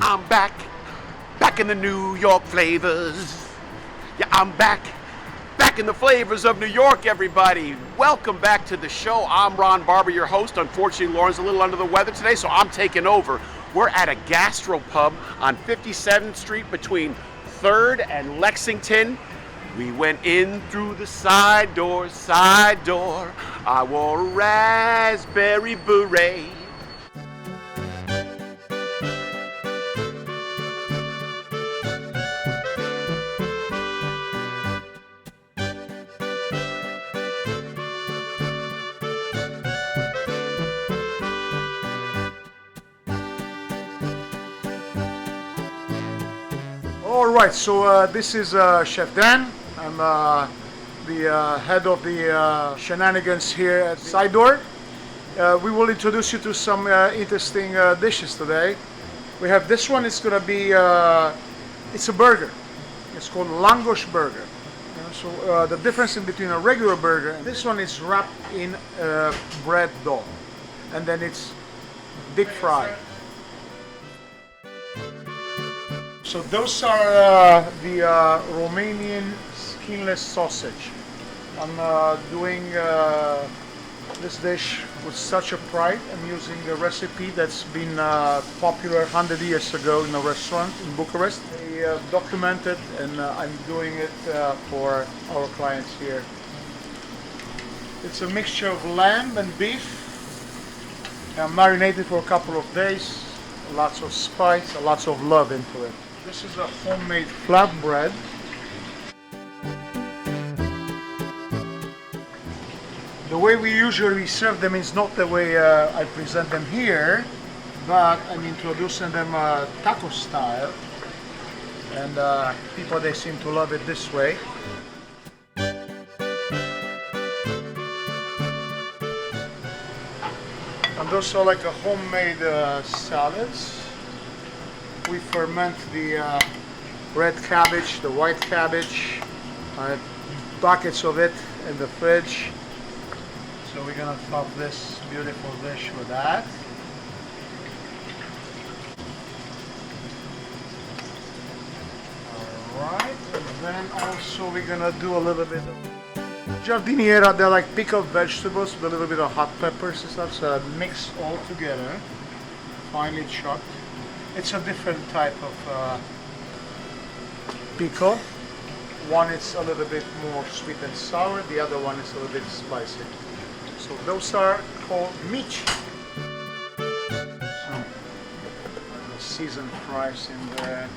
I'm back, back in the New York flavors. Yeah, I'm back, back in the flavors of New York, everybody. Welcome back to the show. I'm Barba, your host. Unfortunately, Lauren's a little under the weather today, so I'm taking over. We're at a gastropub on 57th Street between 3rd and Lexington. We went in through the side door, side door. I wore a raspberry beret. All right, so this is Chef Dan. I'm the head of the shenanigans here at Side Door. We will introduce you to some interesting dishes today. We have this one. It's going to be it's a burger. It's called langosh burger. So the difference in between a regular burger and this one is wrapped in bread dough, and then it's deep fried. So those are the Romanian skinless sausage. I'm doing this dish with such a pride. I'm using a recipe that's been popular 100 years ago in a restaurant in Bucharest. They documented, and I'm doing it for our clients here. It's a mixture of lamb and beef. I'm marinated for a couple of days. Lots of spice, lots of love into it. This is a homemade flatbread. The way we usually serve them is not the way I present them here, but I'm introducing them taco style, and people, they seem to love it this way. And those are like a homemade salads. We ferment the red cabbage, the white cabbage, buckets of it in the fridge. So we're gonna top this beautiful dish with that. Alright, and then also we're gonna do a little bit of giardiniera. They're like pickled vegetables with a little bit of hot peppers and stuff, so mix all together, finely chopped. It's a different type of pickle. One is a little bit more sweet and sour, the other one is a little bit spicy. So those are called mici. Some seasoned fries in there.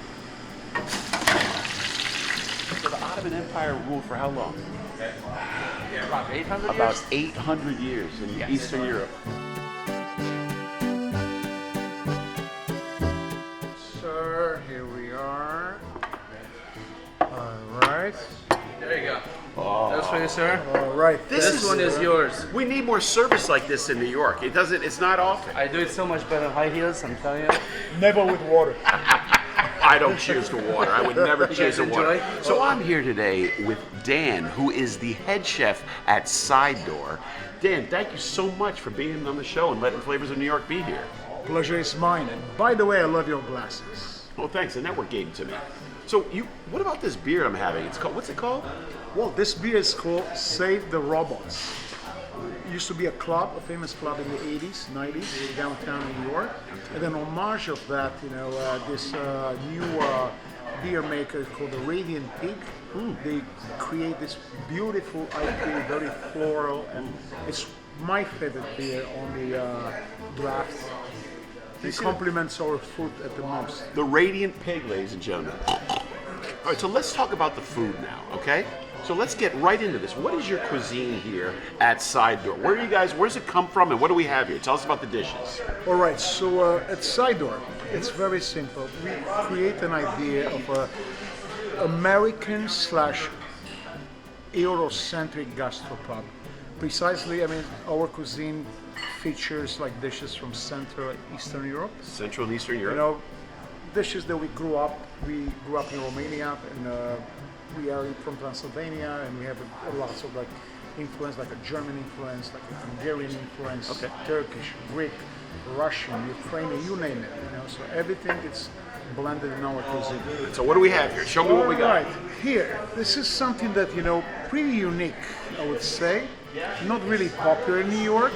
So the Ottoman Empire ruled for how long? About 800 years? About 800 years in Eastern Europe. Here we are. All right. There you go. Oh. That's for you, sir. All right. This one is yours. We need more service like this in New York. It's not often. I do it so much better in high heels, I'm telling you. Never with water. I don't cheers to water. I would never cheers to water. enjoy? So I'm here today with Dan, who is the head chef at Side Door. Dan, thank you so much for being on the show and letting Flavors of New York be here. Pleasure is mine. And by the way, I love your glasses. Well, thanks. The network gave it to me. So what about this beer I'm having? What's it called? Well, this beer is called Save the Robots. It used to be a club, a famous club in the 80s, 90s, downtown New York. And then homage of that, this new beer maker called the Radiant Pig. They create this beautiful IPA, very floral, and it's my favorite beer on the draft. It complements our food at the most. The Radiant Pig, ladies and gentlemen. All right, so let's talk about the food now, okay? So let's get right into this. What is your cuisine here at Side Door? Where's it come from, and what do we have here? Tell us about the dishes. All right, so at Side Door, it's very simple. We create an idea of a American / Eurocentric gastropub. Precisely, our cuisine features like dishes from Central and Eastern Europe. Central and Eastern Europe. Dishes that we grew up in Romania, and we are from Transylvania, and we have lots of like influence, like a German influence, like a Hungarian influence, Turkish, Greek, Russian, Ukrainian, you name it. So everything is blended in our cuisine. So what do we have here? Show me what we got. Right here, this is something that pretty unique, I would say. Not really popular in New York.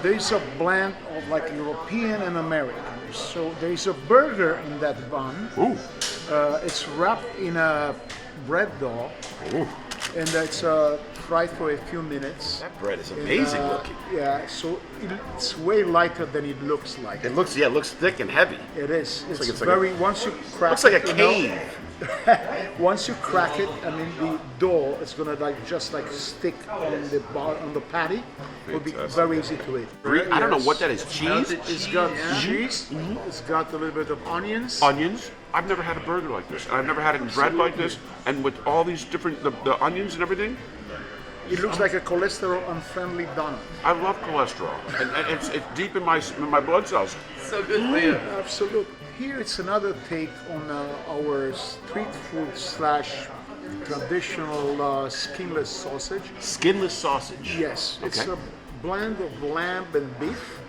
There is a blend of like European and American. So there is a burger in that bun. Ooh. It's wrapped in a bread dough, Ooh. and it's fried for a few minutes. That bread is amazing looking. Yeah, so it's way lighter than it looks like. It looks thick and heavy. It is. It's like it's very. Once you crack. Looks like a it, cave. Once you crack it, I mean the dough is gonna just stick on the patty. It'll be very easy to eat. I don't know what that is. Cheese? It's got cheese. It's got a little bit of onions. Onions? I've never had a burger like this. I've never had it in bread like this. And with all these different, the onions and everything. It looks like a cholesterol unfriendly donut. I love cholesterol. And it's deep in my blood cells. So good for you. Absolutely. Here it's another take on our street food / traditional skinless sausage. Skinless sausage. Yes, it's Okay. a blend of lamb and beef.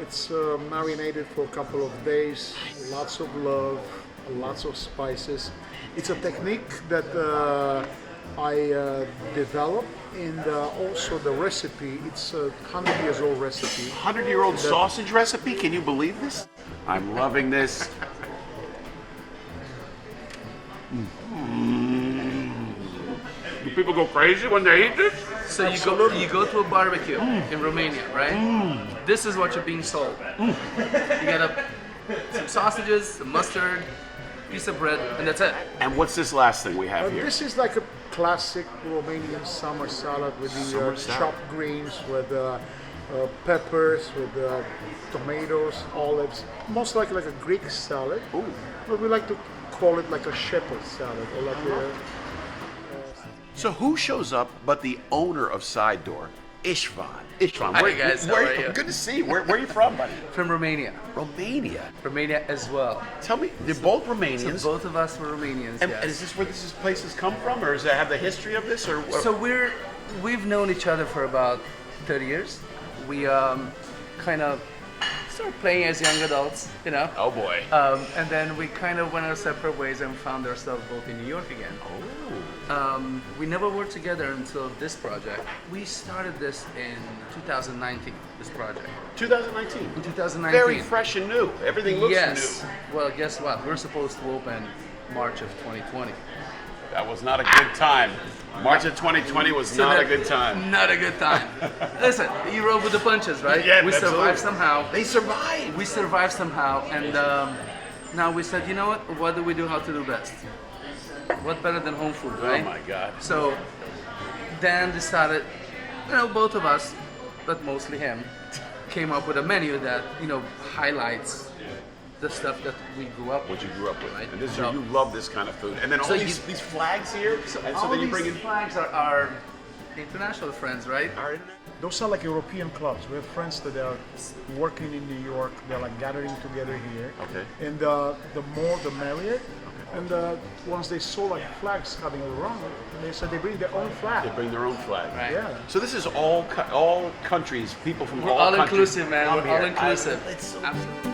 It's marinated for a couple of days, lots of love, lots of spices. It's a technique that I developed, and also the recipe, it's a 100 years old recipe. 100-year-old sausage recipe? Can you believe this? I'm loving this. Do people go crazy when they eat this? So you go to a barbecue in Romania, right? This is what you're being sold. You get some sausages, some mustard, piece of bread, and that's it. And what's this last thing we have here? This is like a classic Romanian summer salad with the Summer salad. chopped greens, with peppers, with tomatoes, olives. Most like a Greek salad. Ooh. But we like to call it like a shepherd salad, or like a. So who shows up but the owner of Side Door, Istvan? Istvan, Hi, guys. How are you? Good to see you. Where are you from, buddy? From Romania. Romania. Romania as well. Tell me, they're both So Romanians. both of us were Romanians. And yes. is this where this place has come from, or does it have the history of this, or? So we've known each other for about 30 years. We kind of started playing as young adults, Oh boy. and then we kind of went our separate ways and found ourselves both in New York again. We never worked together until this project. We started this in 2019. This project. 2019. In 2019. Very fresh and new. Everything looks Yes. new. Well, guess what? We're supposed to open March of 2020. That was not a good time. March of 2020 was So not a that- good time. Not a good time. Listen, you roll with the punches, right? Yeah, we absolutely. survived somehow. They survived. We survived somehow, and now we said, you know what do we do how to do best? What better than home food, right? Oh my God. So Dan decided, both of us, but mostly him, came up with a menu that, highlights the stuff that we grew up with. What you grew up with. Right. And this So- you love this kind of food. And then all So these flags here. And so All then you these bring in flags are international friends, right? our internet. Those are like European clubs. We have friends that are working in New York. They're like gathering together here. Okay. And the more, the merrier. And once they saw like flags coming around, they said they bring their own flag. They bring their own flag. Right. Yeah. So this is all countries, people from We're all all countries. inclusive, man. come We're here. all inclusive. It's so Absolutely.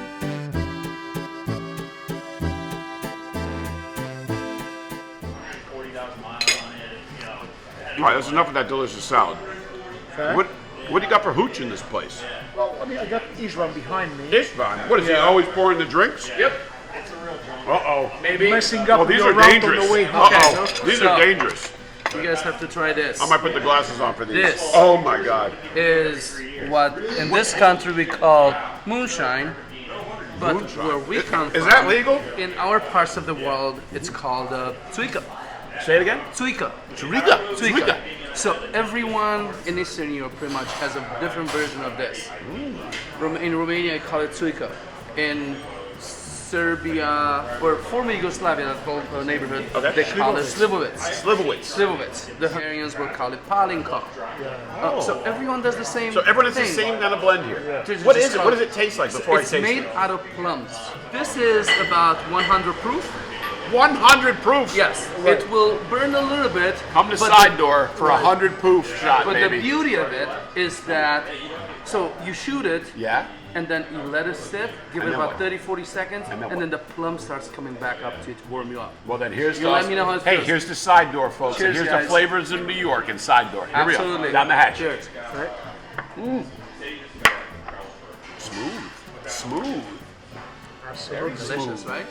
40,000 miles on it, All right, that's enough of that delicious salad. Okay. What do you got for hooch in this place? Well, I mean, I got Israel behind me. Istvan. What is he Yeah. always pouring the drinks? Yep. Uh-oh. Maybe. Messing up Oh, these your are route dangerous. on the way home. Uh-oh. These are So- dangerous. You guys have to try this. I might put the glasses on for these. This. Oh my God. Is what in this country we call moonshine, but Moonshine. where we come Is from, that legal? in our parts of the world, it's called Tsuika. Say it again. Tsuika. Churiga. Tsuika. So everyone in Eastern Europe pretty much has a different version of this. In Romania, I call it Tsuika. In Serbia, or former Yugoslavia, that whole neighborhood, Okay. they call it Slivovitz. Slivovitz. Slivovitz. The Hungarians will call it Palinko. So everyone does the same So everyone has the thing. same kind of blend here. Just- What just is it? call What does it taste like before It's I taste made it? out of plums. This is about 100 proof. 100 proof. Yes, it will burn a little bit. Come to but Side Door for a 100 proof shot, But baby. the beauty of it is that So you shoot it, Yeah. and then you let it sit, give And it then about what? 30, 40 seconds, And then and what? then the plum starts coming back up to warm you up. Well, then here's You the. let me know how it Hey, feels. here's the side door, folks. Cheers, and here's guys. the flavors of New York and side door. Here we Absolutely. go. Down the hatch. Cheers. Smooth. Smooth. Absolutely. Delicious, right?